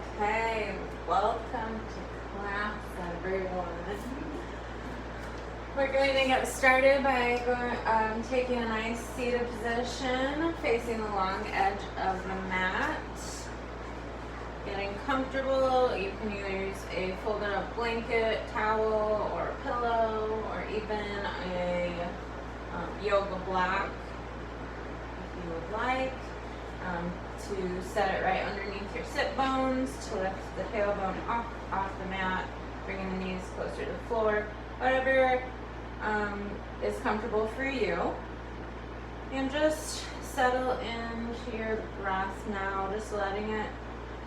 Okay, welcome to class, everyone. We're going to get started by taking a nice seated position, facing the long edge of the mat. Getting comfortable, you can either use a folded up blanket, towel, or a pillow, or even a yoga block if you would like. To set it right underneath your sit bones, to lift the tailbone off the mat, bringing the knees closer to the floor, whatever is comfortable for you. And just settle into your breath now, just letting it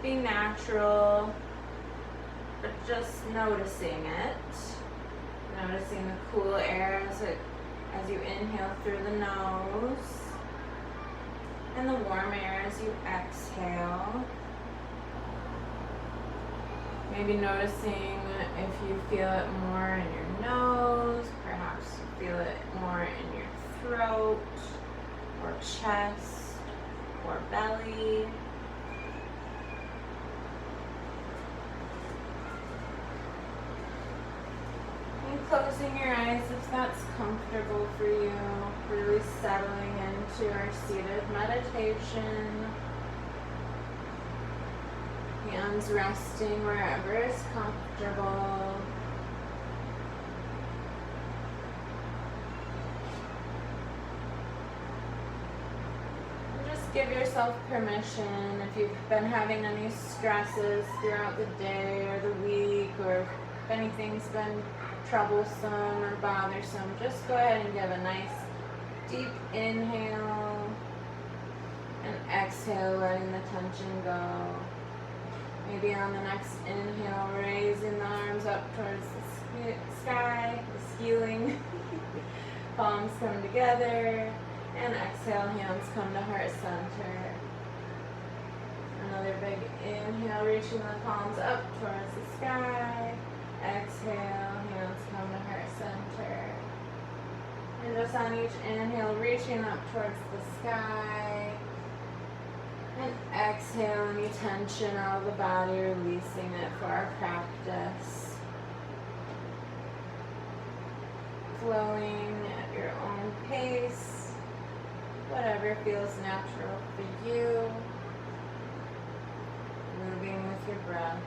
be natural, but just noticing it. Noticing the cool air as you inhale through the nose, and the warm air as you exhale. Maybe noticing if you feel it more in your nose, perhaps you feel it more in your throat, or chest, or belly. And closing your eyes if that's comfortable for you, really settling into our seated meditation. Hands resting wherever is comfortable. And just give yourself permission if you've been having any stresses throughout the day or the week, or if anything's been troublesome or bothersome, just go ahead and give a nice deep inhale and exhale, letting the tension go. Maybe on the next inhale, raising the arms up towards the sky, the ceiling. Palms come together, and exhale, hands come to heart center. Another big inhale, reaching the palms up towards the sky. Exhale, hands come to heart center. And just on each inhale, reaching up towards the sky. And exhale, any tension out of the body, releasing it for our practice. Flowing at your own pace, whatever feels natural for you. Moving with your breath.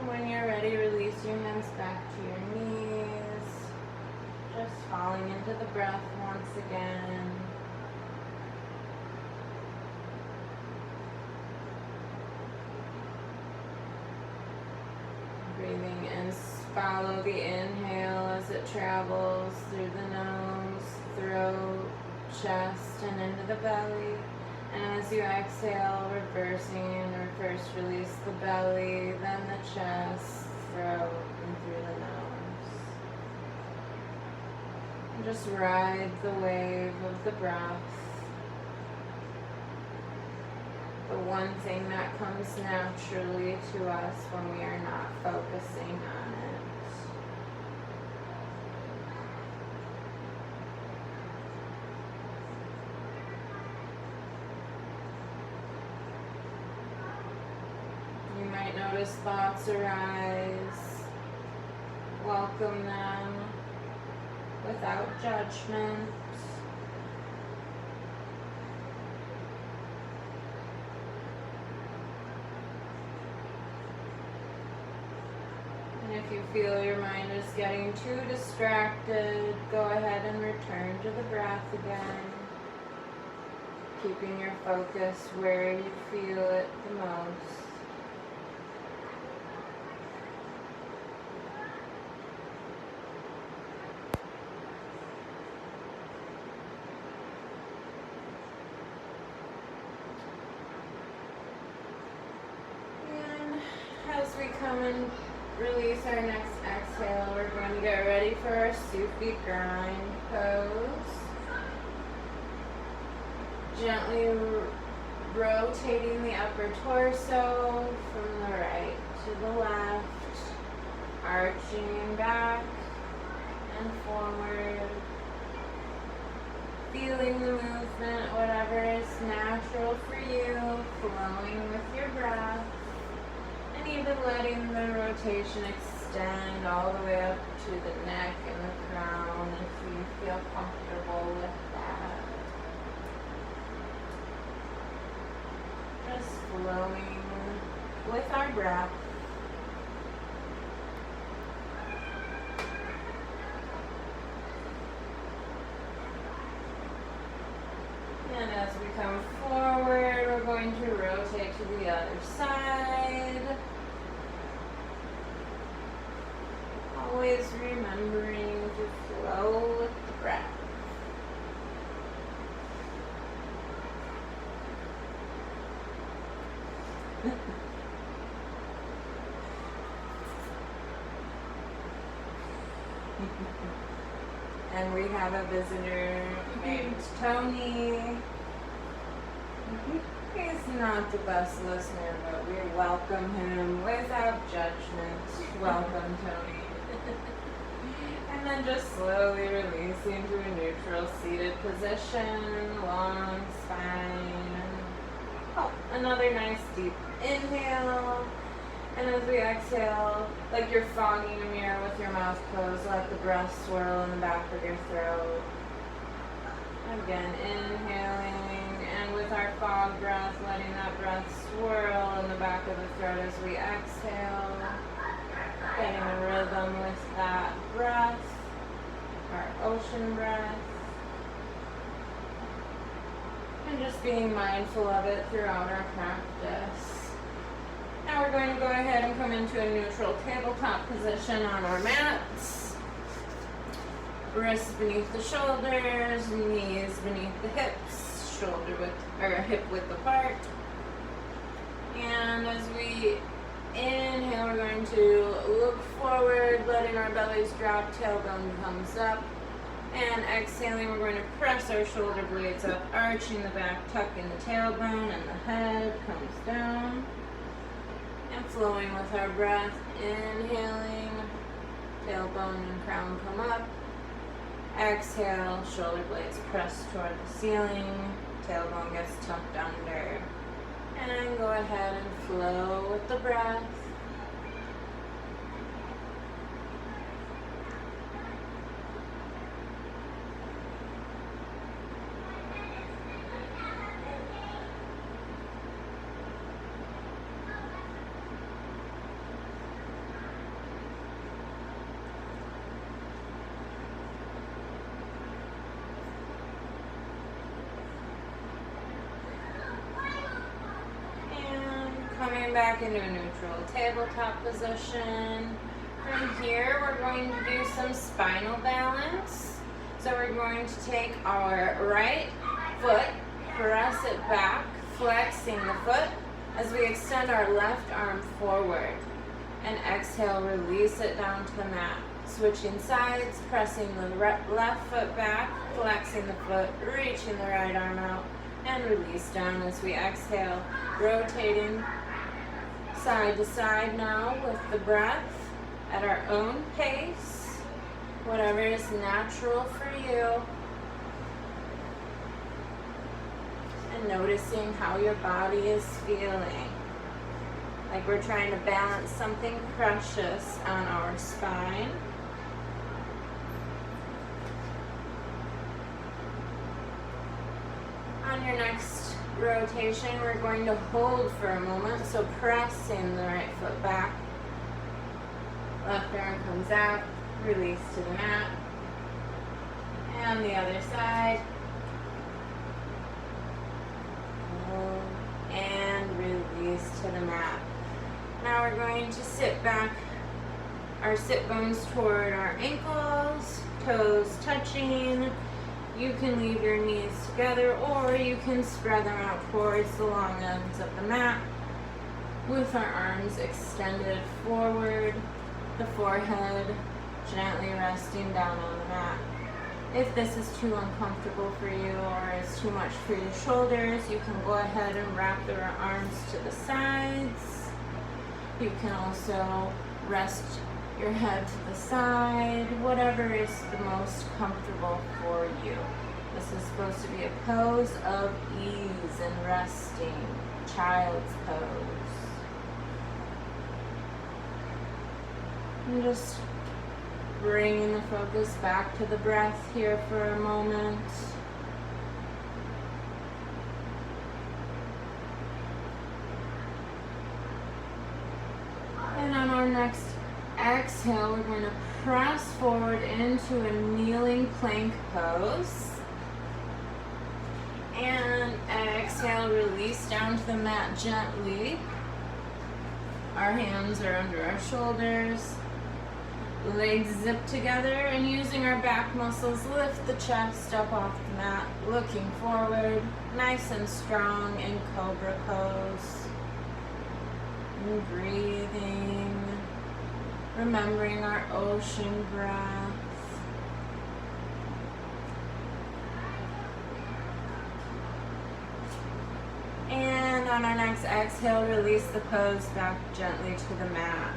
When you're ready, release your hands back to your knees. Just falling into the breath once again. Breathing in, follow the inhale as it travels through the nose, throat, chest, and into the belly. And as you exhale, reversing, first release the belly, then the chest, throat, and through the nose. And just ride the wave of the breath. The one thing that comes naturally to us when we are not focusing on it. Notice thoughts arise, welcome them without judgment. And if you feel your mind is getting too distracted, go ahead and return to the breath again, keeping your focus where you feel it the most. As we come and release our next exhale, we're going to get ready for our Sufi grind pose. Gently rotating the upper torso from the right to the left, arching back and forward, feeling the movement, whatever is natural for you, flowing with your breath, and even letting the rotation extend all the way up to the neck and the crown if you feel comfortable with that. Just flowing with our breath. And as we come forward, we're going to rotate to the other side. Always remembering to flow with the breath. And we have a visitor named Tony. He's not the best listener, but we welcome him without judgment. Welcome, Tony. And then just slowly releasing to a neutral seated position, long spine. Oh, another nice deep inhale. And as we exhale, like you're fogging a mirror with your mouth closed, let the breath swirl in the back of your throat. Again, inhaling, and with our fog breath, letting that breath swirl in the back of the throat as we exhale. Getting a rhythm with that breath, our ocean breath. And just being mindful of it throughout our practice. Now we're going to go ahead and come into a neutral tabletop position on our mats. Wrists beneath the shoulders, knees beneath the hips, hip width apart. And as we inhale, we're going to look forward, letting our bellies drop, tailbone comes up. And exhaling, we're going to press our shoulder blades up, arching the back, tucking the tailbone, and the head comes down. And flowing with our breath, inhaling, tailbone and crown come up. Exhale, shoulder blades press toward the ceiling, tailbone gets tucked under. And go ahead and flow with the breath. Coming back into a neutral tabletop position. From here, we're going to do some spinal balance. So we're going to take our right foot, press it back, flexing the foot as we extend our left arm forward. And exhale, release it down to the mat. Switching sides, pressing the left foot back, flexing the foot, reaching the right arm out, and release down as we exhale, rotating side to side now with the breath at our own pace, whatever is natural for you. And noticing how your body is feeling. Like we're trying to balance something precious on our spine. On your next rotation, we're going to hold for a moment, so pressing the right foot back, left arm comes out, release to the mat, and the other side, hold, and release to the mat. Now we're going to sit back, our sit bones toward our ankles, toes touching. You can leave your knees together, or you can spread them out towards the long ends of the mat with our arms extended forward, the forehead gently resting down on the mat. If this is too uncomfortable for you or is too much for your shoulders, you can go ahead and wrap the arms to the sides. You can also rest your head to the side, whatever is the most comfortable for you. This is supposed to be a pose of ease and resting, child's pose. And just bringing the focus back to the breath here for a moment. And on our next exhale, we're going to press forward into a kneeling plank pose. And exhale, release down to the mat gently. Our hands are under our shoulders. Legs zip together, and using our back muscles, lift the chest up off the mat, looking forward, nice and strong in cobra pose. And breathing, remembering our ocean breath. And on our next exhale, release the pose back gently to the mat.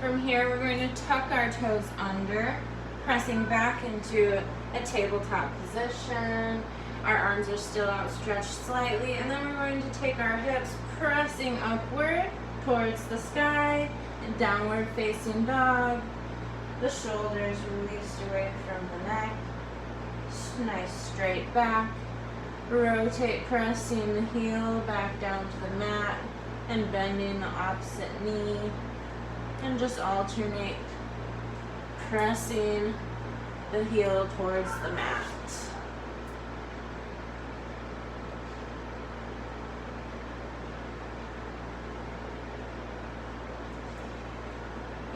From here, we're going to tuck our toes under, pressing back into a tabletop position. Our arms are still outstretched slightly, and then we're going to take our hips pressing upward towards the sky, and downward facing dog. The shoulders released away from the neck. Nice straight back. Rotate, pressing the heel back down to the mat, and bending the opposite knee. And just alternate, pressing the heel towards the mat.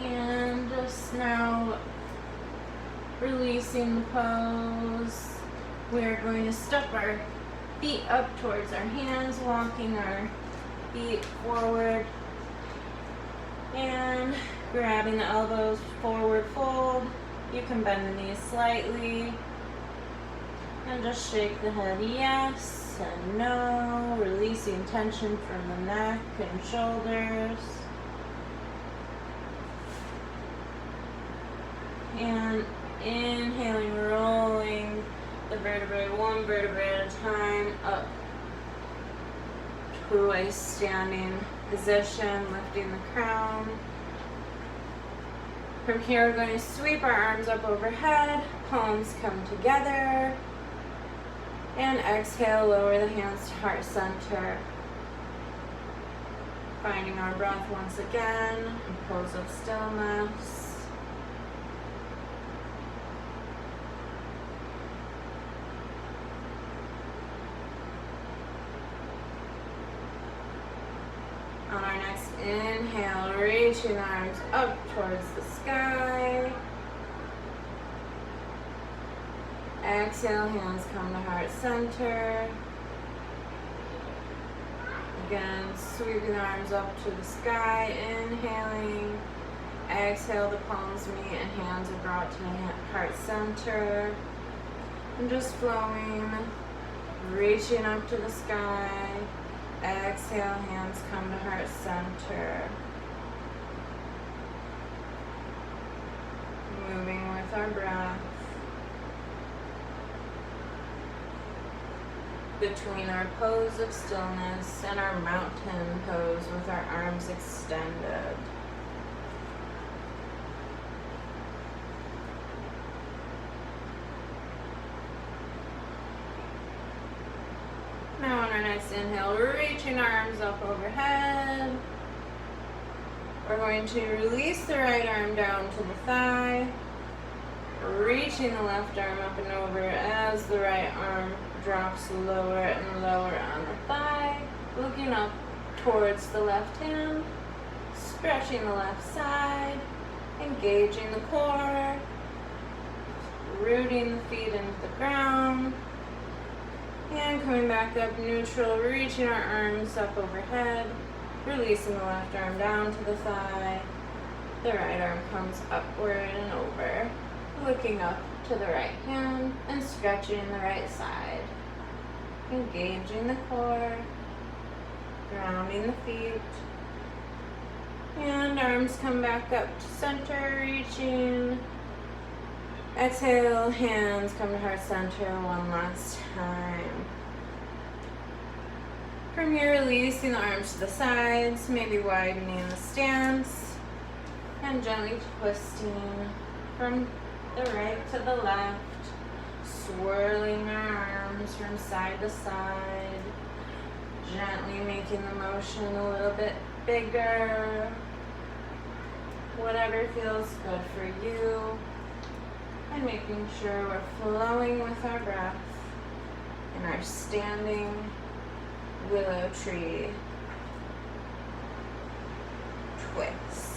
And just now releasing the pose, we're going to step our feet up towards our hands, walking our feet forward. And grabbing the elbows, forward fold. You can bend the knees slightly. And just shake the head yes and no, releasing tension from the neck and shoulders. And inhaling, rolling the vertebrae, one vertebrae at a time, up to a standing position, lifting the crown. From here, we're going to sweep our arms up overhead, palms come together, and exhale, lower the hands to heart center. Finding our breath once again, in pose of stillness. On our next inhale, reaching the arms up towards the sky. Exhale, hands come to heart center. Again, sweeping the arms up to the sky, inhaling. Exhale, the palms meet and hands are brought to the heart center. And just flowing, reaching up to the sky. Exhale, hands come to heart center. Moving with our breath. Between our pose of stillness and our mountain pose with our arms extended. Now on our next inhale, reaching our arms up overhead. We're going to release the right arm down to the thigh, reaching the left arm up and over as the right arm drops lower and lower on the thigh, looking up towards the left hand, stretching the left side, engaging the core, rooting the feet into the ground. And coming back up neutral, reaching our arms up overhead, releasing the left arm down to the thigh. The right arm comes upward and over, looking up to the right hand and stretching the right side. Engaging the core, grounding the feet. And arms come back up to center, reaching. Exhale, hands come to heart center one last time. From here, releasing the arms to the sides, maybe widening the stance, and gently twisting from the right to the left, swirling our arms from side to side, gently making the motion a little bit bigger, whatever feels good for you, and making sure we're flowing with our breath in our standing willow tree twist.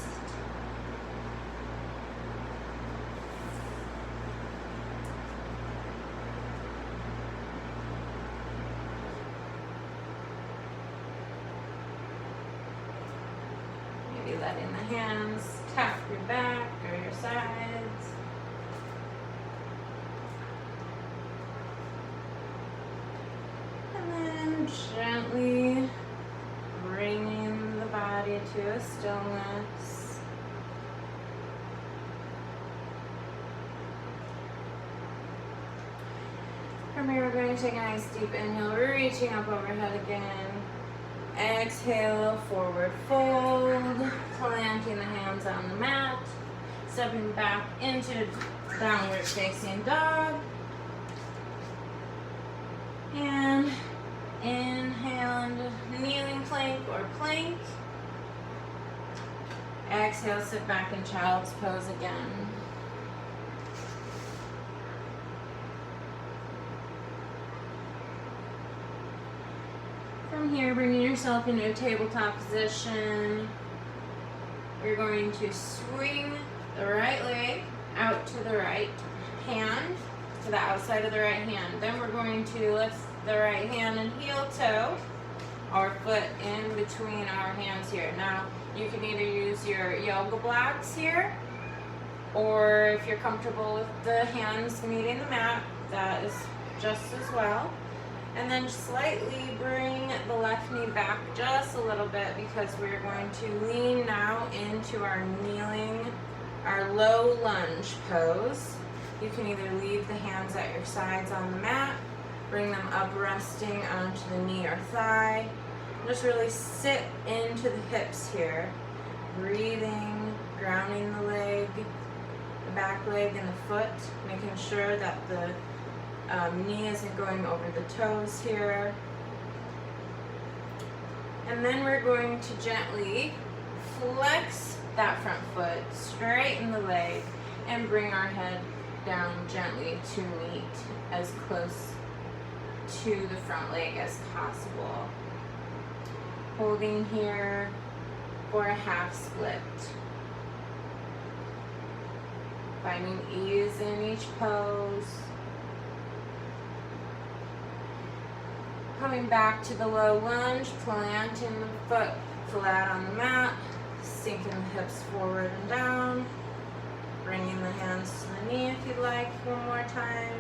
Maybe letting the hands tap your back or your sides. And then gently bringing the body to a stillness. From here, we're going to take a nice deep inhale, reaching up overhead again. Exhale, forward fold, planting the hands on the mat, stepping back into downward facing dog. And inhale into kneeling plank or plank. Exhale, sit back in child's pose again. From here, bringing yourself into a tabletop position. You're going to swing the right leg out to the right hand, to the outside of the right hand. Then we're going to lift the right hand and heel toe, our foot in between our hands here. Now, you can either use your yoga blocks here, or if you're comfortable with the hands meeting the mat, that is just as well. And then slightly bring the left knee back just a little bit, because we're going to lean now into our kneeling, our low lunge pose. You can either leave the hands at your sides on the mat, bring them up resting onto the knee or thigh. Just really sit into the hips here. Breathing, grounding the leg, the back leg and the foot, making sure that the knee isn't going over the toes here. And then we're going to gently flex that front foot, straighten the leg, and bring our head down gently to meet as close to the front leg as possible. Holding here for a half split. Finding ease in each pose. Coming back to the low lunge, planting the foot flat on the mat, sinking the hips forward and down, bringing the hands to the knee if you'd like one more time.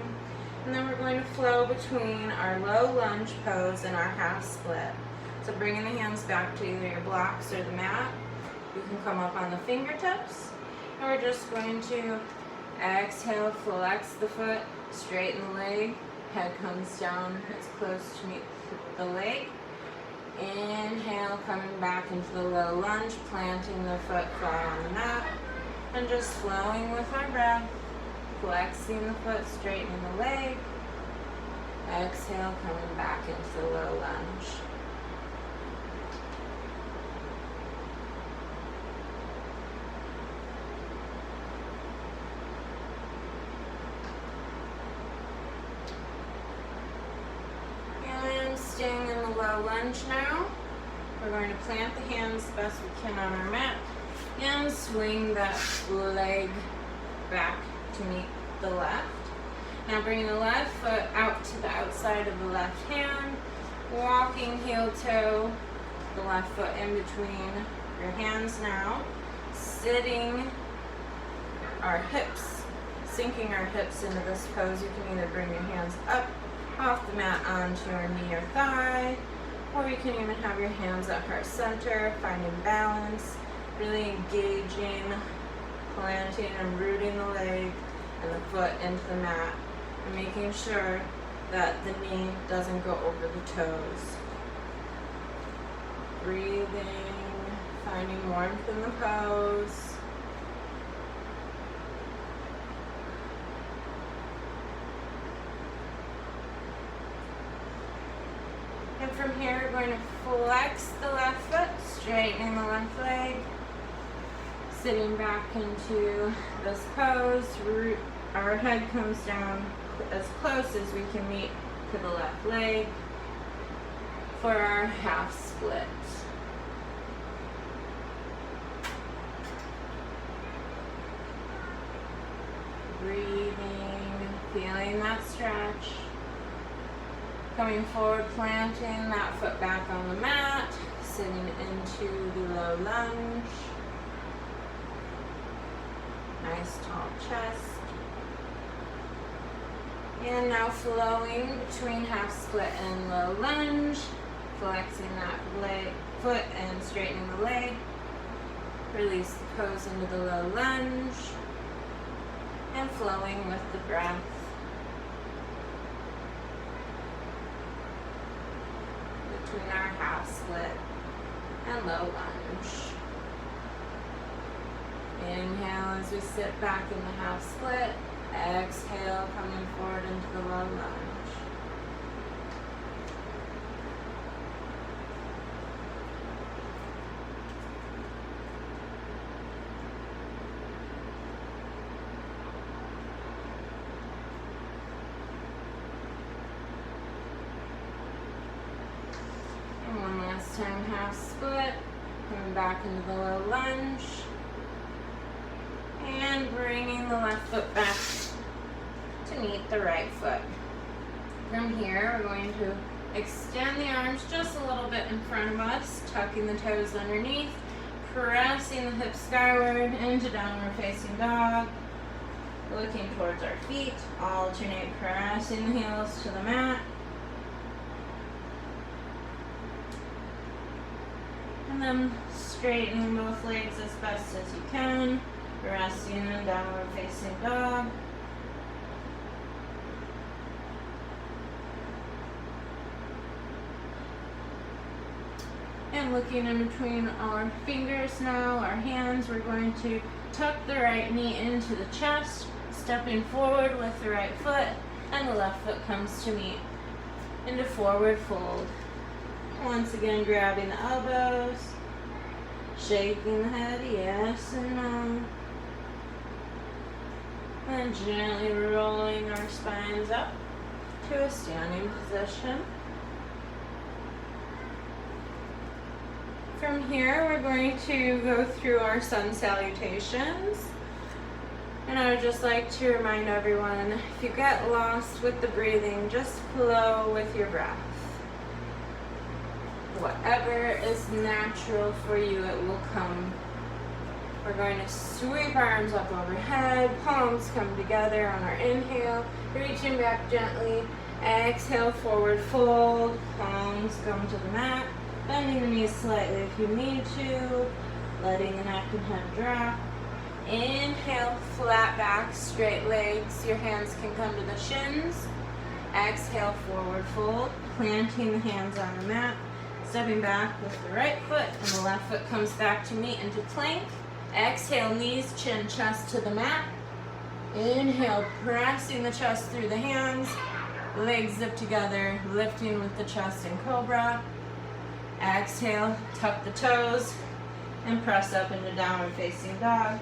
And then we're going to flow between our low lunge pose and our half split. So bringing the hands back to either your blocks or the mat. You can come up on the fingertips. And we're just going to exhale, flex the foot, straighten the leg. Head comes down as close to meet the leg. Inhale, coming back into the low lunge, planting the foot flat on the mat, and just flowing with our breath, flexing the foot, straightening the leg. Exhale, coming back into the low lunge. Staying in the low lunge now, we're going to plant the hands the best we can on our mat and swing that leg back to meet the left. Now bringing the left foot out to the outside of the left hand, walking heel toe, the left foot in between your hands now, sitting our hips, sinking our hips into this pose. You can either bring your hands up off the mat onto your knee or thigh, or you can even have your hands at heart center, finding balance, really engaging, planting and rooting the leg and the foot into the mat, and making sure that the knee doesn't go over the toes. Breathing, finding warmth in the pose. And from here, we're going to flex the left foot, straightening the left leg, sitting back into this pose. Our head comes down as close as we can meet to the left leg for our half split. Breathing, feeling that stretch. Coming forward, planting that foot back on the mat, sitting into the low lunge. Nice tall chest. And now flowing between half split and low lunge, flexing that foot and straightening the leg. Release the pose into the low lunge and flowing with the breath. Between our half split and low lunge. Inhale as we sit back in the half split. Exhale, coming forward into the low lunge. And one last time, half split. Coming back into the low lunge. And bringing the left foot back to meet the right foot. From here, we're going to extend the arms just a little bit in front of us, tucking the toes underneath, pressing the hips skyward into downward facing dog, looking towards our feet, alternate pressing the heels to the mat. And then straightening both legs as best as you can. Resting in downward facing dog. And looking in between our fingers now, our hands, we're going to tuck the right knee into the chest, stepping forward with the right foot, and the left foot comes to meet into forward fold. Once again, grabbing the elbows, shaking the head, yes and no. And gently rolling our spines up to a standing position. From here, we're going to go through our sun salutations. And I would just like to remind everyone, if you get lost with the breathing, just flow with your breath. Whatever is natural for you, it will come. We're going to sweep our arms up overhead, palms come together on our inhale, reaching back gently. Exhale, forward fold, palms come to the mat, bending the knees slightly if you need to, letting the neck and head drop. Inhale, flat back, straight legs, your hands can come to the shins. Exhale, forward fold, planting the hands on the mat, stepping back with the right foot, and the left foot comes back to meet into plank. Exhale, knees, chin, chest to the mat. Inhale, pressing the chest through the hands. Legs zip together, lifting with the chest in cobra. Exhale, tuck the toes, and press up into downward facing dog.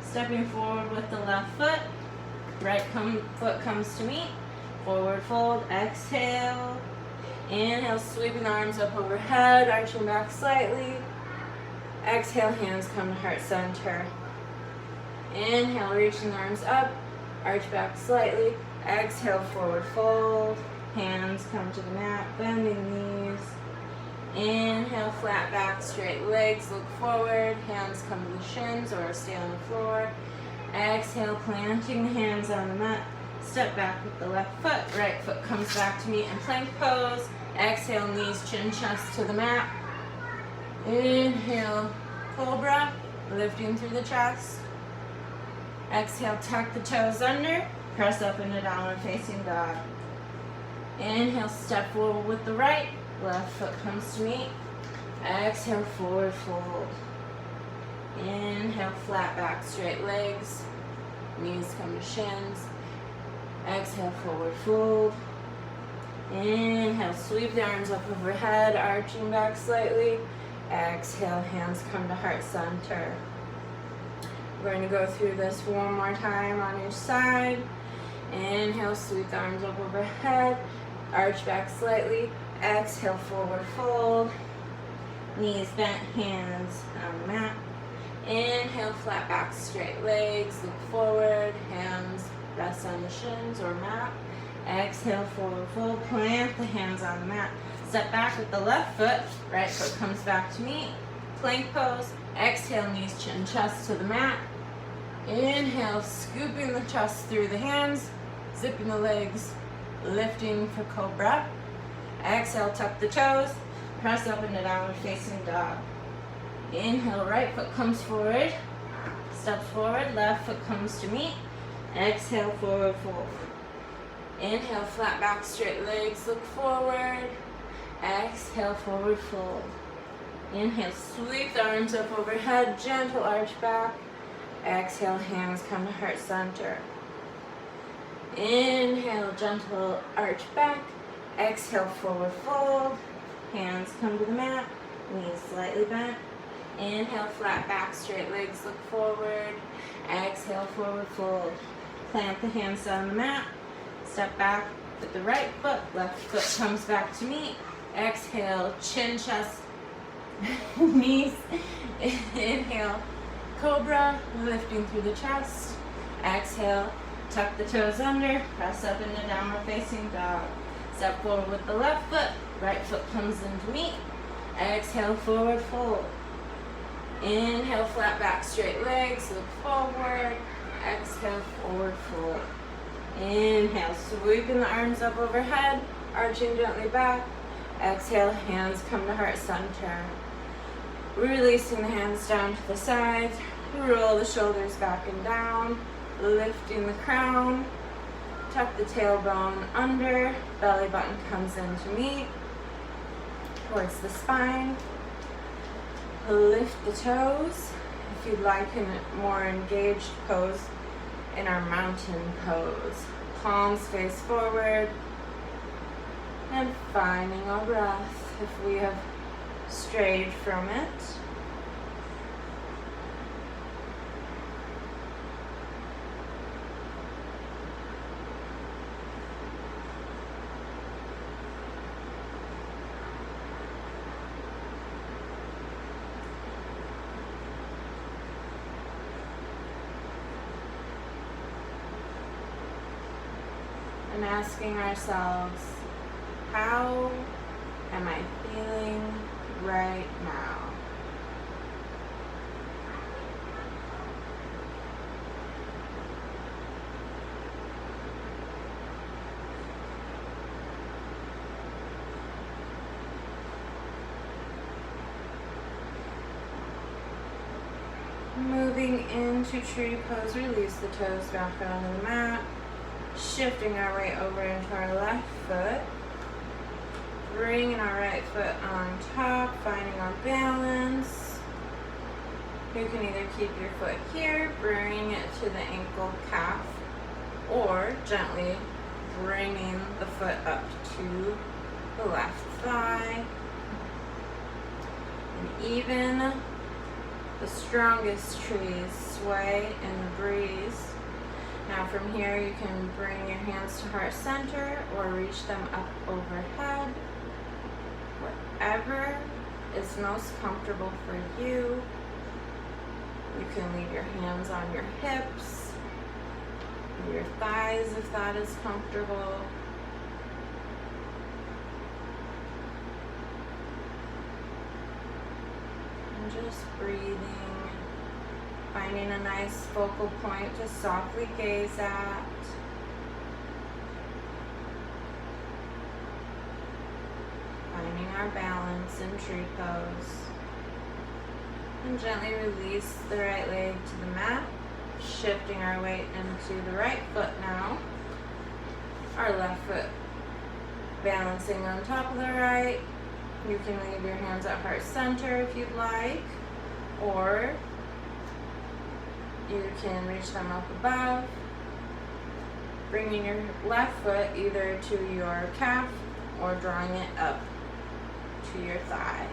Stepping forward with the left foot. Right foot comes to meet. Forward fold, exhale. Inhale, sweeping the arms up overhead, arching back slightly. Exhale, hands come to heart center. Inhale, reaching the arms up, arch back slightly. Exhale, forward fold. Hands come to the mat, bending knees. Inhale, flat back, straight legs, look forward. Hands come to the shins or stay on the floor. Exhale, planting the hands on the mat. Step back with the left foot. Right foot comes back to meet in plank pose. Exhale, knees, chin, chest to the mat. Inhale, cobra, lifting through the chest. Exhale, tuck the toes under, press up into downward facing dog. Inhale, step forward with the right, left foot comes to meet. Exhale, forward fold. Inhale, flat back, straight legs, knees come to shins. Exhale, forward fold. Inhale, sweep the arms up overhead, arching back slightly. Exhale, hands come to heart center. We're going to go through this one more time on each side. Inhale, sweep the arms up overhead, arch back slightly. Exhale, forward fold. Knees bent, hands on the mat. Inhale, flat back, straight legs, look forward, hands rest on the shins or mat. Exhale, forward fold, plant the hands on the mat. Step back with the left foot, right foot comes back to meet. Plank pose. Exhale, knees, chin, chest to the mat. Inhale, scooping the chest through the hands, zipping the legs, lifting for cobra. Exhale, tuck the toes, press up into downward facing dog. Inhale, right foot comes forward, steps forward, left foot comes to meet. Exhale, forward fold. Inhale, flat back, straight legs, look forward. Exhale, forward fold. Inhale, sweep the arms up overhead, gentle arch back. Exhale, hands come to heart center. Inhale, gentle arch back. Exhale, forward fold. Hands come to the mat, knees slightly bent. Inhale, flat back, straight legs, look forward. Exhale, forward fold. Plant the hands on the mat. Step back with the right foot, left foot comes back to meet. Exhale, chin, chest, knees. Inhale, cobra, lifting through the chest. Exhale, tuck the toes under, press up into downward facing dog. Step forward with the left foot, right foot comes in to meet. Exhale, forward fold. Inhale, flat back, straight legs, look forward. Exhale, forward fold. Inhale, sweeping the arms up overhead, arching gently back. Exhale, hands come to heart center. Releasing the hands down to the sides. Roll the shoulders back and down. Lifting the crown. Tuck the tailbone under. Belly button comes in to meet. Towards the spine. Lift the toes. If you'd like a more engaged pose, in our mountain pose. Palms face forward. And finding our breath if we have strayed from it. And asking ourselves, how am I feeling right now? Moving into tree pose, release the toes back onto the mat. Shifting our weight over into our left foot. Bringing our right foot on top, finding our balance. You can either keep your foot here, bringing it to the ankle calf, or gently bringing the foot up to the left thigh. And even the strongest trees sway in the breeze. Now from here you can bring your hands to heart center or reach them up overhead. Whatever is most comfortable for you. You can leave your hands on your hips, your thighs if that is comfortable. And just breathing. Finding a nice focal point to softly gaze at. Finding our balance in tree pose. And gently release the right leg to the mat. Shifting our weight into the right foot now. Our left foot balancing on top of the right. You can leave your hands at heart center if you'd like, or you can reach them up above, bringing your left foot either to your calf or drawing it up to your thigh.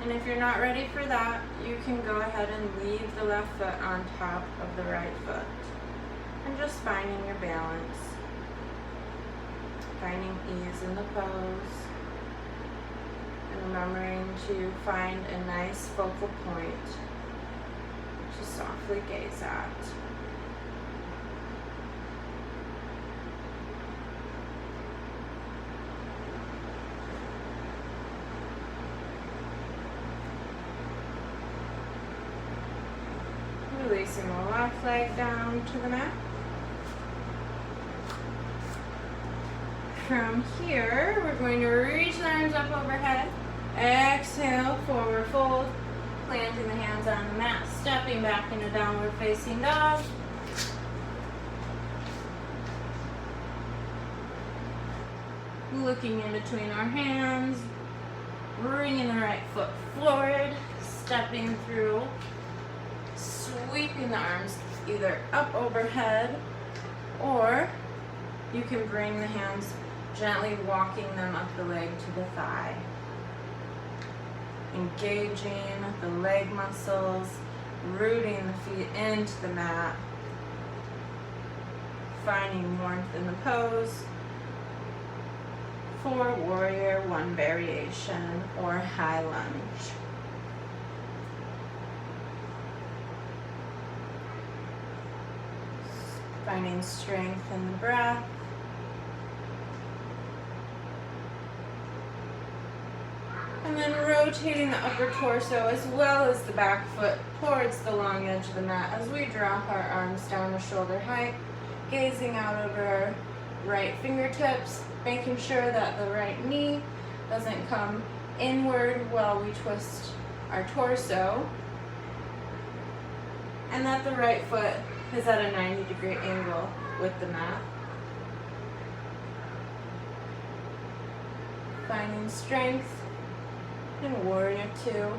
And if you're not ready for that, you can go ahead and leave the left foot on top of the right foot. And just finding your balance, finding ease in the pose, and remembering to find a nice focal point to softly gaze at. Releasing the left leg down to the mat. From here, we're going to reach the arms up overhead. Exhale, forward fold. Planting the hands on the mat, stepping back into downward facing dog. Looking in between our hands. Bringing the right foot forward. Stepping through. Sweeping the arms either up overhead, or you can bring the hands gently walking them up the leg to the thigh. Engaging the leg muscles, rooting the feet into the mat, finding warmth in the pose for warrior one variation or high lunge. Finding strength in the breath. And then rotating the upper torso as well as the back foot towards the long edge of the mat as we drop our arms down to shoulder height, gazing out over our right fingertips, making sure that the right knee doesn't come inward while we twist our torso, and that the right foot is at a 90-degree angle with the mat. Finding strength in warrior two.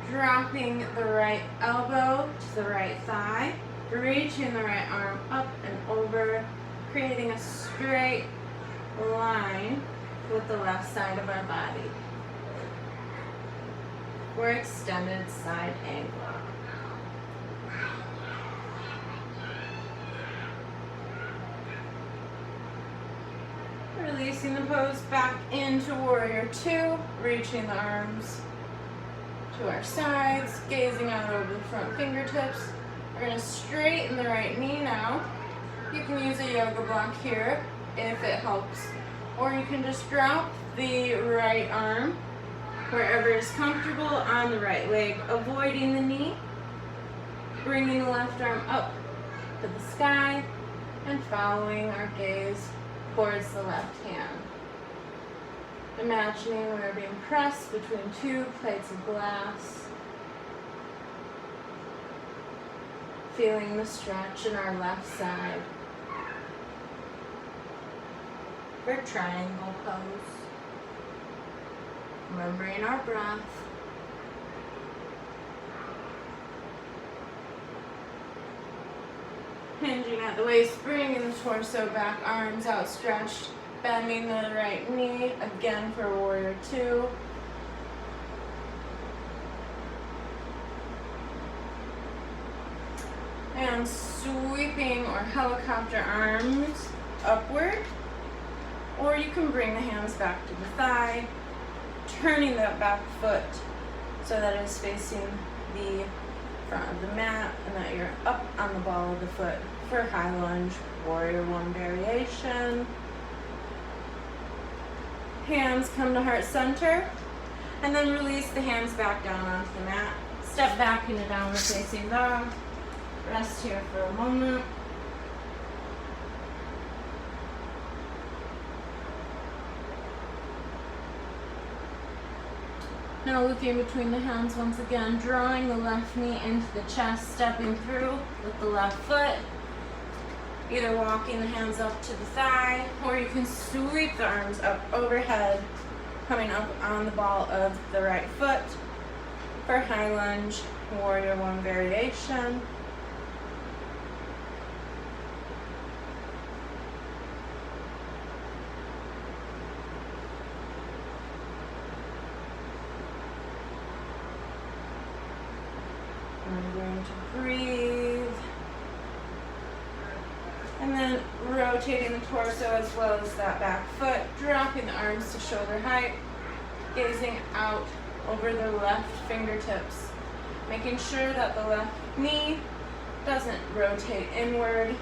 Dropping the right elbow to the right thigh, reaching the right arm up and over, creating a straight line with the left side of our body for extended side angle. Releasing the pose back into warrior two, reaching the arms to our sides, gazing out over the front fingertips. We're going to straighten the right knee now. You can use a yoga block here if it helps, or you can just drop the right arm wherever is comfortable on the right leg, avoiding the knee, bringing the left arm up to the sky, and following our gaze towards the left hand. Imagining we're being pressed between two plates of glass. Feeling the stretch in our left side. For triangle pose. Remembering our breath. Hinging at the waist, bringing the torso back, arms outstretched. Bending the right knee, again for warrior two. And sweeping or helicopter arms upward. Or you can bring the hands back to the thigh, turning that back foot so that it's facing the front of the mat and that you're up on the ball of the foot for high lunge, warrior one variation. Hands come to heart center, and then release the hands back down onto the mat. Step back into downward facing dog. Rest here for a moment. Now looking between the hands once again, drawing the left knee into the chest, stepping through with the left foot. Either walking the hands up to the thigh, or you can sweep the arms up overhead, coming up on the ball of the right foot for high lunge, warrior one variation. I'm going to breathe. And then rotating the torso as well as that back foot, dropping the arms to shoulder height, gazing out over the left fingertips, making sure that the left knee doesn't rotate inward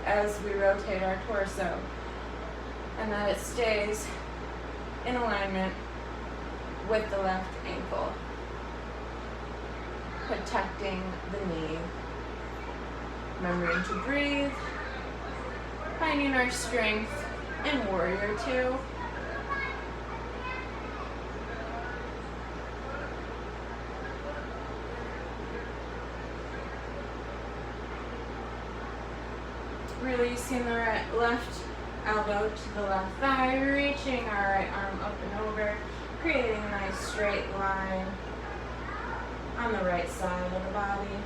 as we rotate our torso, and that it stays in alignment with the left ankle, protecting the knee. Remembering to breathe, finding our strength in warrior two. Releasing the left elbow to the left thigh, reaching our right arm up and over, creating a nice straight line on the right side of the body.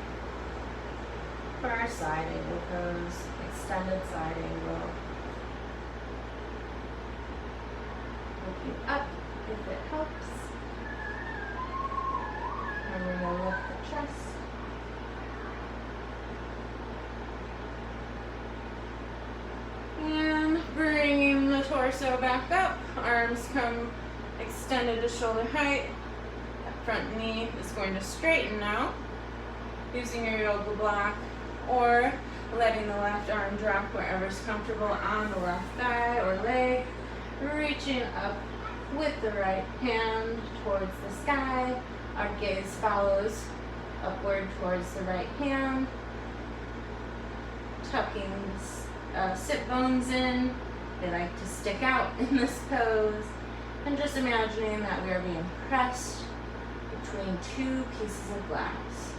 For our side angle pose, extended side angle. Looking up if it helps. And we're going to lift the chest. And bringing the torso back up. Arms come extended to shoulder height. That front knee is going to straighten now, using your yoga block, or letting the left arm drop wherever's comfortable on the left thigh or leg. Reaching up with the right hand towards the sky. Our gaze follows upward towards the right hand. Tucking sit bones in. They like to stick out in this pose. And just imagining that we are being pressed between two pieces of glass.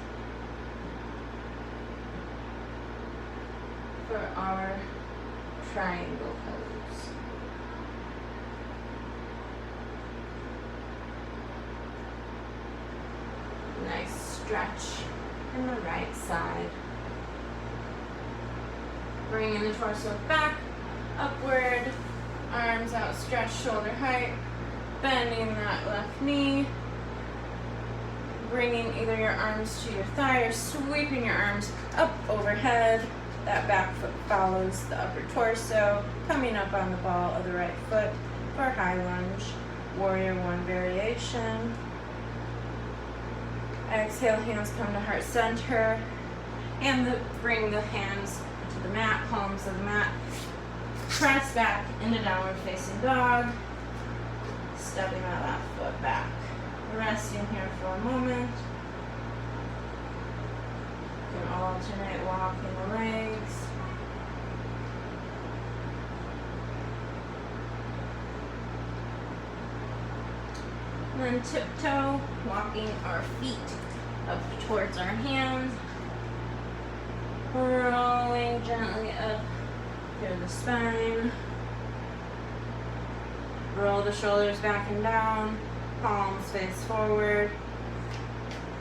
For our triangle pose. Nice stretch in the right side. Bringing the torso back, upward, arms outstretched, shoulder height, bending that left knee, bringing either your arms to your thigh or sweeping your arms up overhead. That back foot follows the upper torso, coming up on the ball of the right foot for high lunge, warrior one variation. Exhale, hands come to heart center, and bring the hands to the mat, palms of the mat. Press back into downward facing dog, stepping that left foot back. Resting here for a moment. You can alternate walking the legs. And then tiptoe, walking our feet up towards our hands. Rolling gently up through the spine. Roll the shoulders back and down. Palms face forward.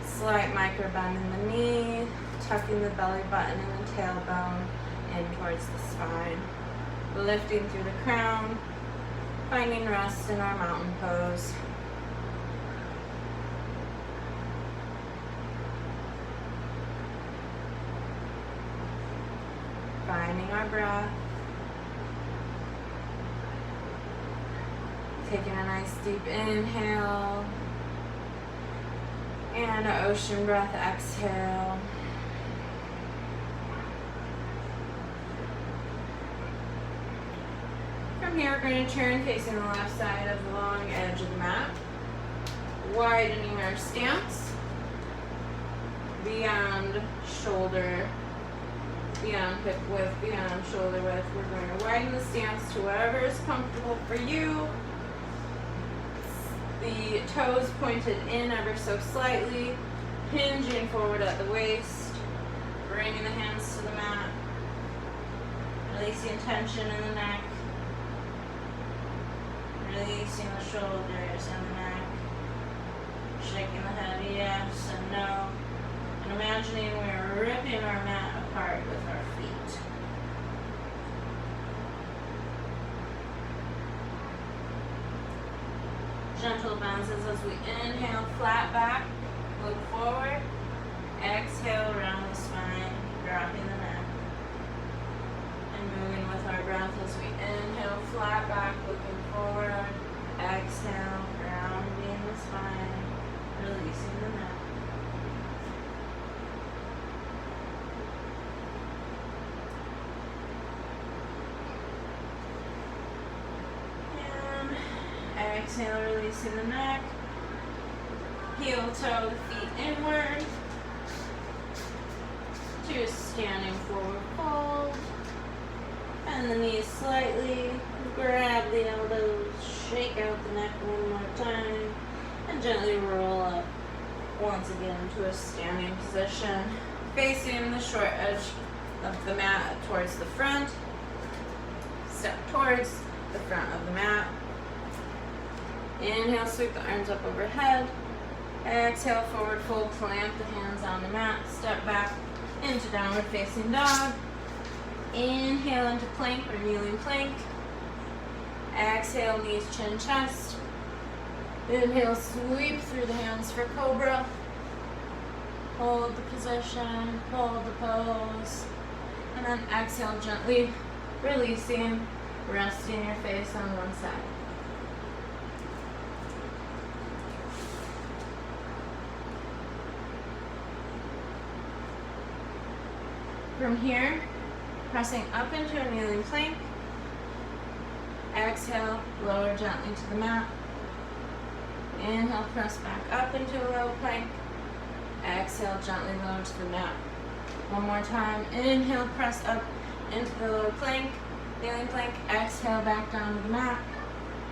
Slight micro bend in the knee. Tucking the belly button and the tailbone in towards the spine. Lifting through the crown. Finding rest in our mountain pose. Finding our breath. Taking a nice deep inhale. And an ocean breath exhale. From here, we're going to turn facing the left side of the long edge of the mat. Widening our stance. beyond shoulder, beyond hip width, beyond shoulder width. We're going to widen the stance to whatever is comfortable for you. The toes pointed in ever so slightly, hinging forward at the waist, bringing the hands to the mat, releasing tension in the neck, releasing the shoulders and the neck, shaking the head yes and no, and imagining we're ripping our mat apart with our feet. Gentle bounces as we inhale, flat back, look forward, exhale, round the spine, dropping the neck, and moving with our breath as we inhale, flat back, looking forward, exhale, rounding the spine, releasing the neck. Exhale, releasing the neck. Heel toe the feet inward to a standing forward fold. Bend the knees slightly. Grab the elbows. Shake out the neck one more time. And gently roll up once again to a standing position. Facing the short edge of the mat towards the front. Step towards the front of the mat. Inhale, sweep the arms up overhead. Exhale, forward fold, plant the hands on the mat. Step back into downward facing dog. Inhale into plank or kneeling plank. Exhale, knees, chin, chest. Inhale, sweep through the hands for cobra. Hold the position, hold the pose. And then exhale, gently releasing, resting your face on one side. From here, pressing up into a kneeling plank. Exhale, lower gently to the mat. Inhale, press back up into a low plank. Exhale, gently lower to the mat. One more time. Inhale, press up into the low plank, kneeling plank. Exhale, back down to the mat.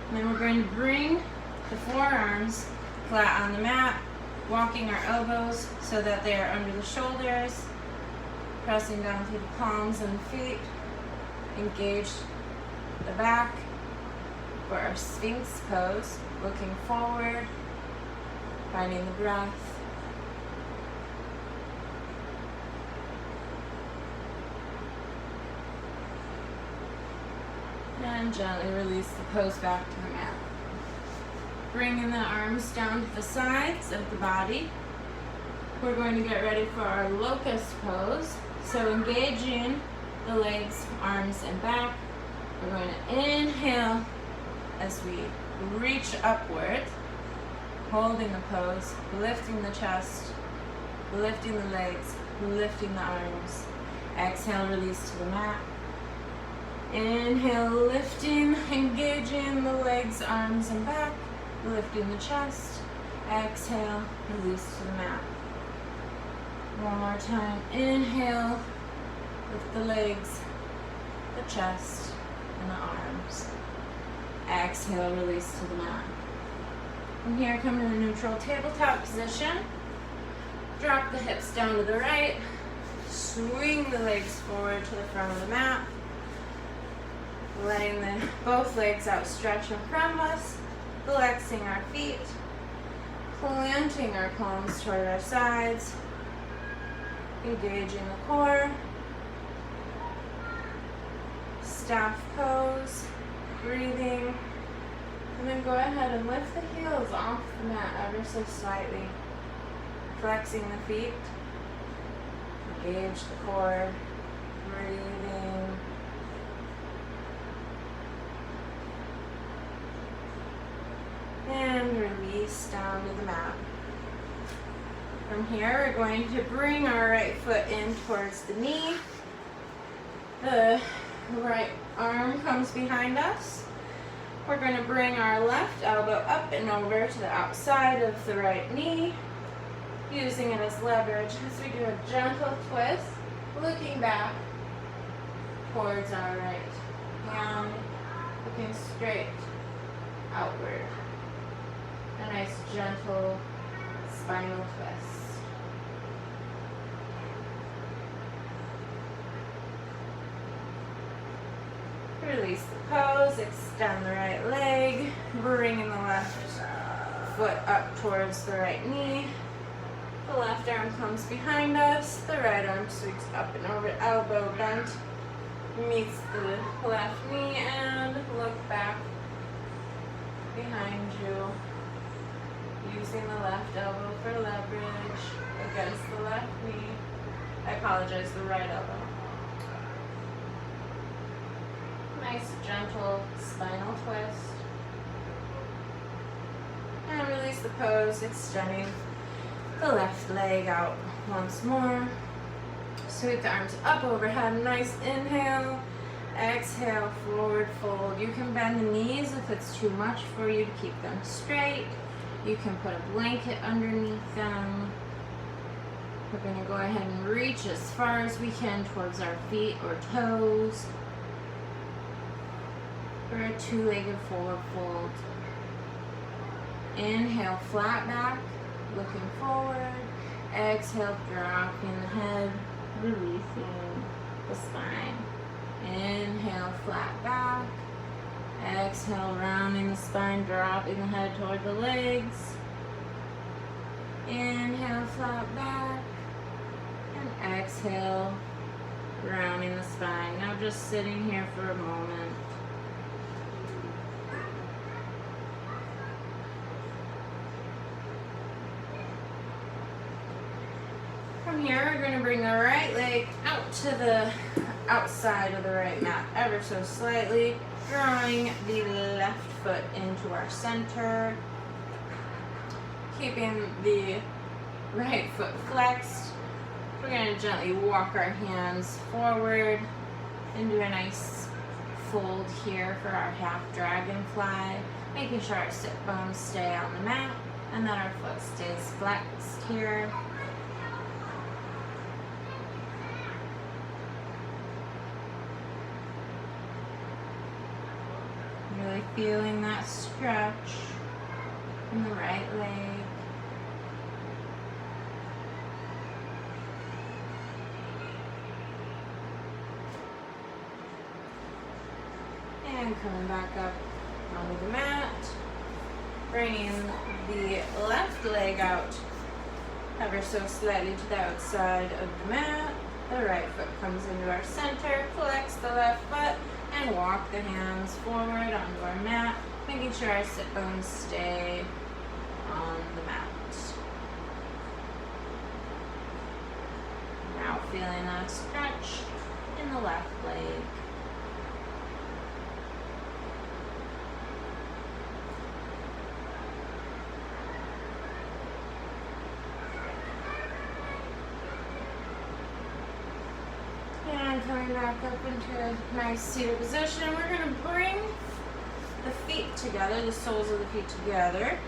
And then we're going to bring the forearms flat on the mat, walking our elbows so that they are under the shoulders. Pressing down through the palms and feet. Engage the back for our Sphinx pose. Looking forward, finding the breath. And gently release the pose back to the mat. Bringing the arms down to the sides of the body. We're going to get ready for our locust pose. So engaging the legs, arms, and back. We're going to inhale as we reach upward, holding the pose, lifting the chest, lifting the legs, lifting the arms. Exhale, release to the mat. Inhale, lifting, engaging the legs, arms, and back, lifting the chest. Exhale, release to the mat. One more time. Inhale, lift the legs, the chest, and the arms. Exhale, release to the mat. From here, come to the neutral tabletop position. Drop the hips down to the right. Swing the legs forward to the front of the mat. Letting both legs outstretch in front of us. Flexing our feet. Planting our palms toward our sides. Engaging the core. Staff pose. Breathing. And then go ahead and lift the heels off the mat ever so slightly. Flexing the feet. Engage the core. Breathing. And release down to the mat. From here, we're going to bring our right foot in towards the knee. The right arm comes behind us. We're going to bring our left elbow up and over to the outside of the right knee. using it as leverage as we do a gentle twist, looking back towards our right hand, looking straight outward. A nice gentle spinal twist. Release the pose, extend the right leg, bringing the left foot up towards the right knee. The left arm comes behind us, the right arm sweeps up and over, elbow bent, meets the left knee, and look back behind you, using the left elbow for leverage against the left knee. I apologize, the right elbow. Nice gentle spinal twist. And release the pose, extending the left leg out once more. Sweep the arms up overhead, nice inhale. Exhale, forward fold. You can bend the knees if it's too much for you to keep them straight. You can put a blanket underneath them. We're going to go ahead and reach as far as we can towards our feet or toes for a two-legged forward fold. Inhale, flat back, looking forward. Exhale, dropping the head, releasing the spine. Inhale, flat back. Exhale, rounding the spine, dropping the head toward the legs. Inhale, flat back. And exhale, rounding the spine. Now just sitting here for a moment. From here, we're going to bring the right leg out to the outside of the right mat, ever so slightly, drawing the left foot into our center, keeping the right foot flexed. We're going to gently walk our hands forward and do a nice fold here for our half dragonfly, making sure our sit bones stay on the mat and that our foot stays flexed here. Really feeling that stretch in the right leg. And coming back up onto the mat, bringing the left leg out ever so slightly to the outside of the mat. The right foot comes into our center, flex the left foot, and walk the hands forward onto our mat, making sure our sit bones stay on the mat. Now feeling that stretch in the left leg. And coming back up into a nice seated position, we're going to bring the feet together, the soles of the feet together,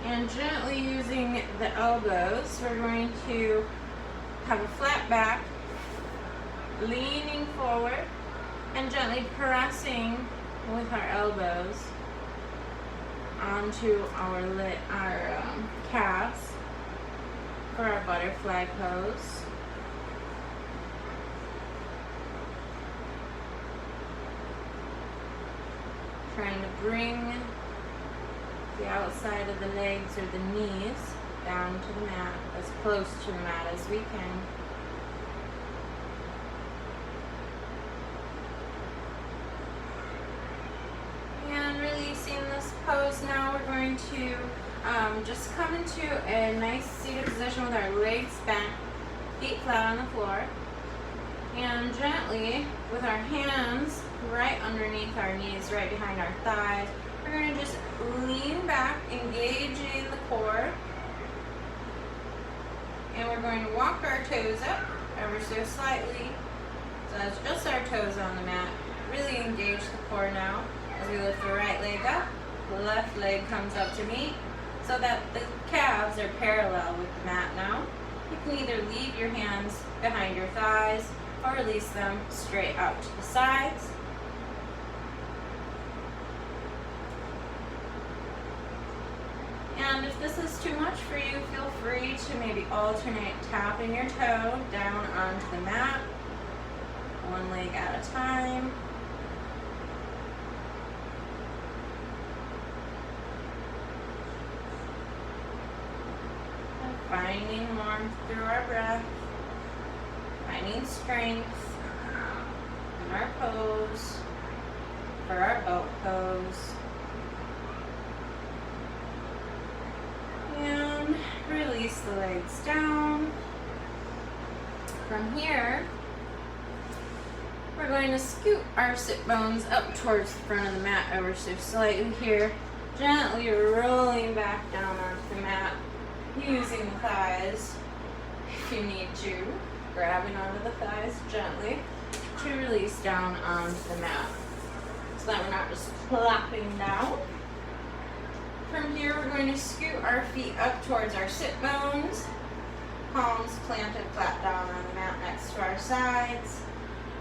and gently using the elbows, we're going to have a flat back, leaning forward, and gently pressing with our elbows onto our calves for our butterfly pose. Trying to bring the outside of the legs or the knees down to the mat, as close to the mat as we can. And releasing this pose, now we're going to just come into a nice seated position with our legs bent, feet flat on the floor. And gently, with our hands right underneath our knees, right behind our thighs, we're going to just lean back, engaging the core. And we're going to walk our toes up ever so slightly. So that's just our toes on the mat. Really engage the core now as we lift the right leg up. The left leg comes up to meet. so that the calves are parallel with the mat now. You can either leave your hands behind your thighs or release them straight out to the sides. And if this is too much for you, feel free to maybe alternate tapping your toe down onto the mat, one leg at a time. And finding warmth through our breath, finding strength in our pose, for our boat pose. And release the legs down. From here, we're going to scoot our sit bones up towards the front of the mat ever so slightly here, gently rolling back down onto the mat, using the thighs if you need to, grabbing onto the thighs gently to release down onto the mat so that we're not just plopping down. From here, we're going to scoot our feet up towards our sit bones, palms planted flat down on the mat next to our sides.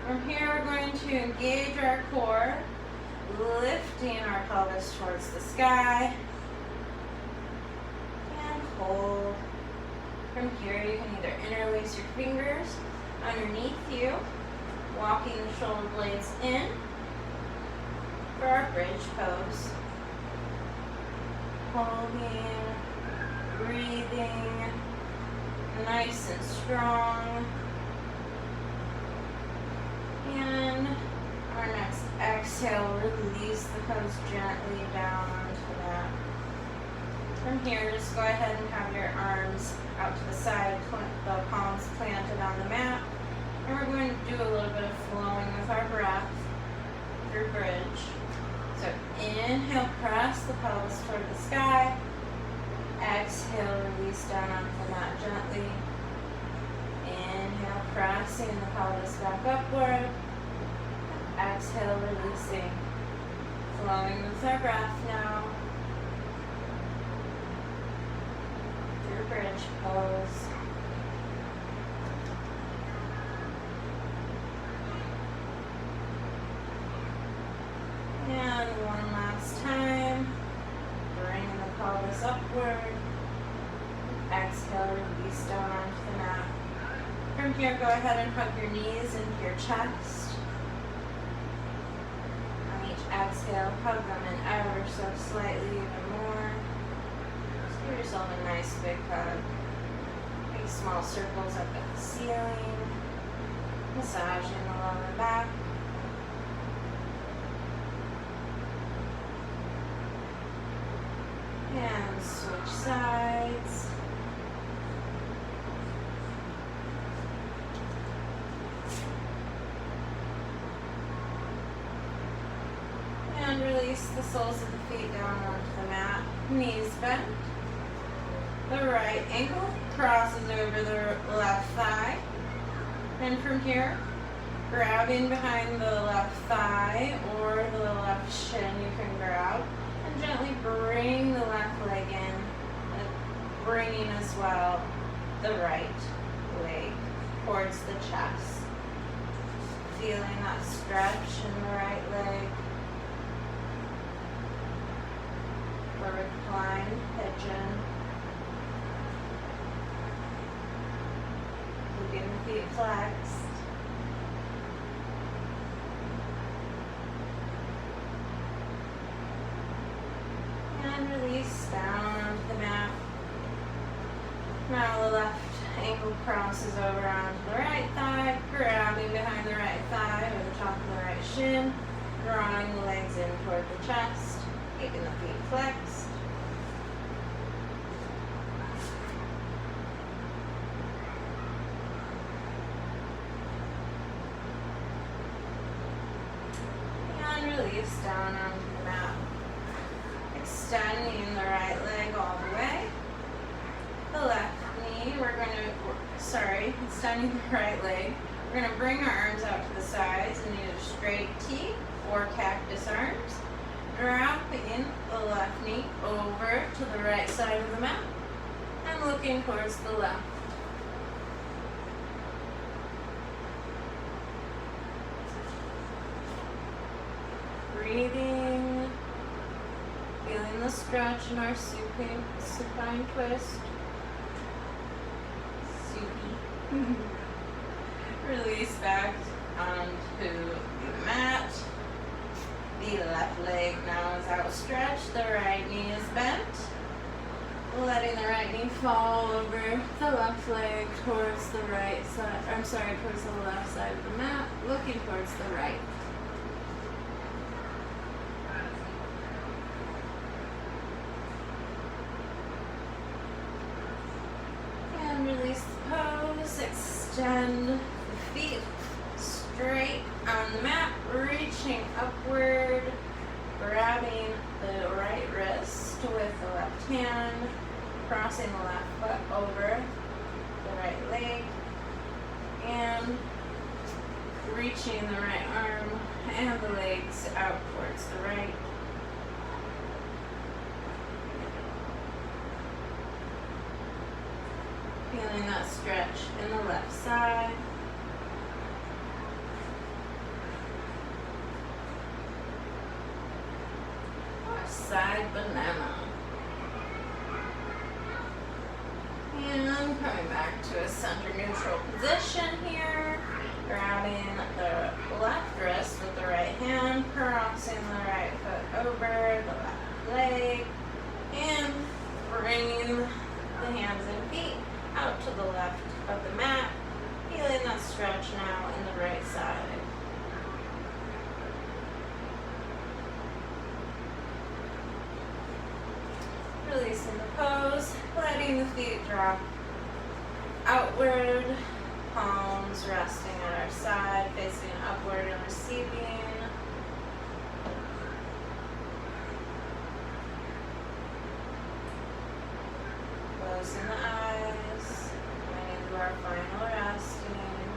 From here, we're going to engage our core, lifting our pelvis towards the sky, and hold. From here, you can either interlace your fingers underneath you, walking the shoulder blades in for our bridge pose. Holding, breathing, nice and strong. And our next exhale, release the pose gently down onto that. From here, just go ahead and have your arms out to the side, the palms planted on the mat. And we're going to do a little bit of flowing with our breath through bridge. So inhale, press the pelvis toward the sky. Exhale, release down onto the mat gently. Inhale, pressing the pelvis back upward. Exhale, releasing. Flowing with our breath now. Through bridge pose. And one last time, bring the pelvis upward. Exhale, release down onto the mat. From here, go ahead and hug your knees into your chest. On each exhale, hug them in ever so slightly even more. Just give yourself a nice big hug. Make small circles up at the ceiling. Massaging the lower back. And switch sides. And release the soles of the feet down onto the mat. Knees bent. The right ankle crosses over the left thigh. And from here, grabbing behind the left thigh or the left shin, you can grab. And gently bring the left leg in, and bringing as well the right leg towards the chest. Feeling that stretch in the right leg. For reclined pigeon. Keeping the feet flexed. And release down onto the mat. Now the left ankle crosses over onto the right thigh, grabbing behind the right thigh or the top of the right shin, drawing the legs in toward the chest, keeping the feet flexed. And release down onto the mat. Extending the right leg all the way. The left knee, extending the right leg. We're going to bring our arms out to the sides in either straight T or cactus arms. wrapping the left knee over to the right side of the mat and looking towards the left. Breathing, feeling the stretch in our supine twist. Soupy. Release back onto the mat. The left leg now is outstretched, the right knee is bent. Letting the right knee fall over the left leg towards the right side, towards the left side of the mat, looking towards the right. And release the pose, extend the feet straight on the mat, reaching upward, grabbing the right wrist with the left hand, crossing the left foot over the right leg, and reaching the right arm and the legs out towards the right. Feeling that stretch in the left side. Side banana. And coming back to a center neutral position here. Grabbing the left wrist with the right hand, crossing the right foot over the left leg, and bringing the hands and feet out to the left of the mat. Feeling that stretch now in the right side. Releasing the pose, letting the feet drop outward, palms resting at our side, facing upward and receiving. Closing the eyes, going into our final resting,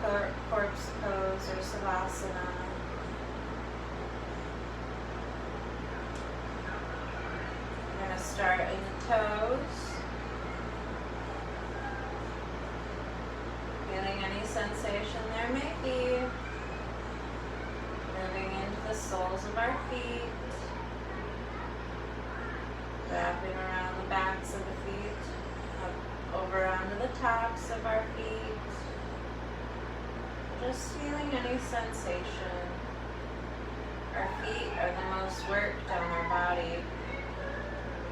our corpse pose or savasana. Start in the toes, feeling any sensation there may be, moving into the soles of our feet, wrapping around the backs of the feet, up over onto the tops of our feet, just feeling any sensation. Our feet are the most worked on our body.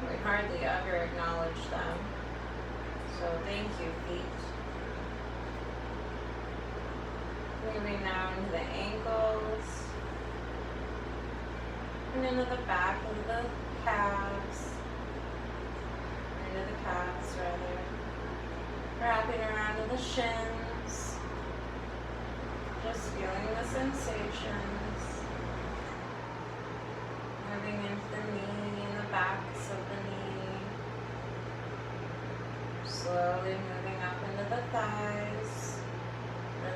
We hardly ever acknowledge them. So thank you, feet. Moving now into the ankles. And into the back of the calves. Into the calves, rather. Wrapping around to the shins. Just feeling the sensations. Moving into the knee and the backs of the knee. Slowly moving up into the thighs.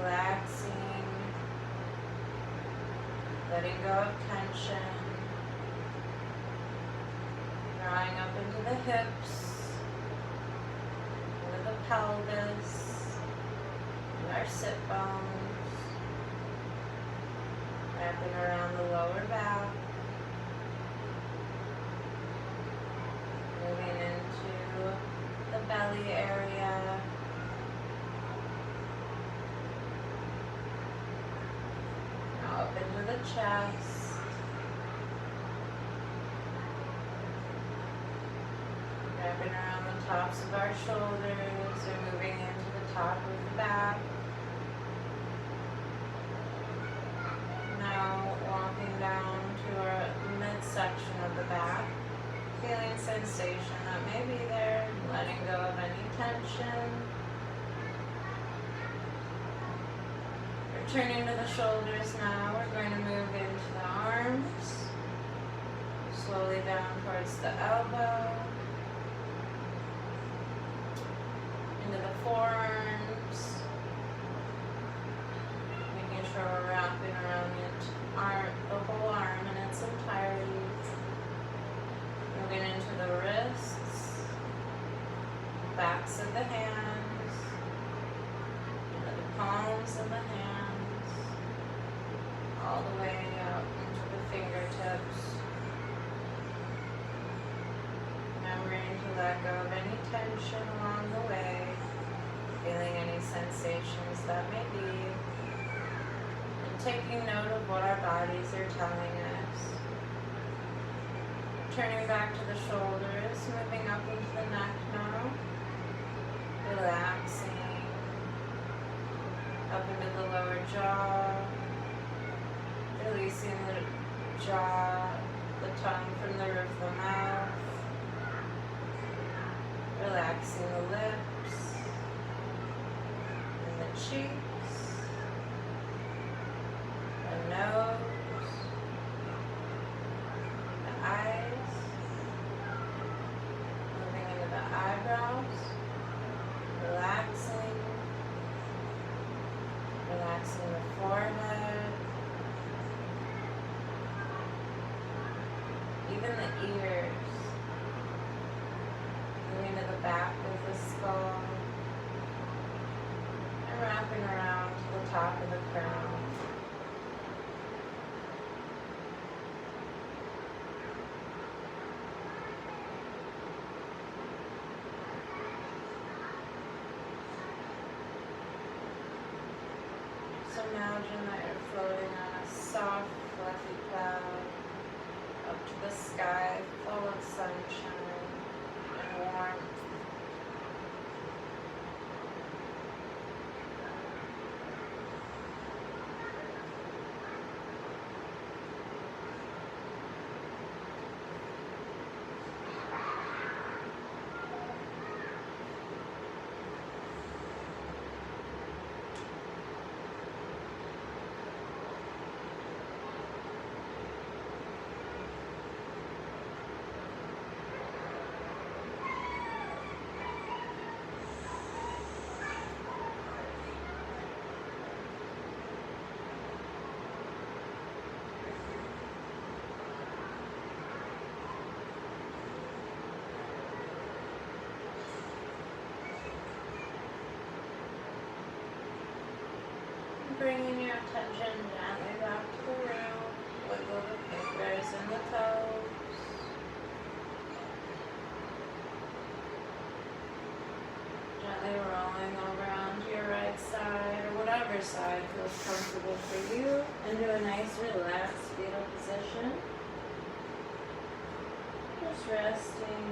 Relaxing. Letting go of tension. Drawing up into the hips. Into the pelvis. And our sit bones. Wrapping around the lower back. Moving into the belly area. Now up into the chest. Wrapping around the tops of our shoulders or moving into the top of the back. Now walking down to our midsection of the back. Feeling sensation that may be there, letting go of any tension. Returning to the shoulders now, we're going to move into the arms. Slowly down towards the elbow. Into the forearms. Making sure we're wrapping around the whole arm. tension along the way, feeling any sensations that may be, and taking note of what our bodies are telling us. Turning back to the shoulders, moving up into the neck now, relaxing, up into the lower jaw, releasing the jaw, the tongue from the roof of the mouth, relaxing the lips and the cheeks, the nose, the eyes, moving into the eyebrows, relaxing the forehead, even the ears, moving to the back of the skull, and wrapping around to the top of the crown. So imagine that you're floating on a soft, fluffy cloud up to the sky, full of sunshine and warmth. Bringing your attention gently back to the room, wiggle the fingers and the toes. Gently rolling over onto your right side, or whatever side feels comfortable for you, into a nice relaxed fetal position. Just resting.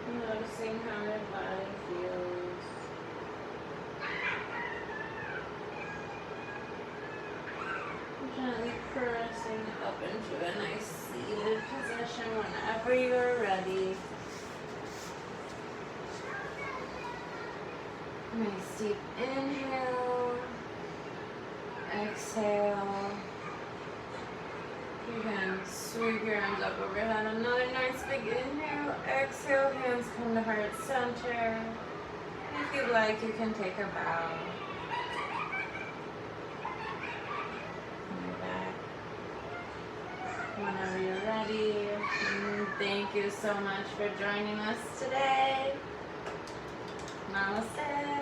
Noticing how your body feels. Gently pressing up into a nice seated position whenever you're ready. Nice deep inhale. Exhale. You can sweep your arms up overhead. Another nice big inhale. Exhale, hands come to heart center. If you'd like, you can take a bow. Come back whenever you're ready. And thank you so much for joining us today. Namaste.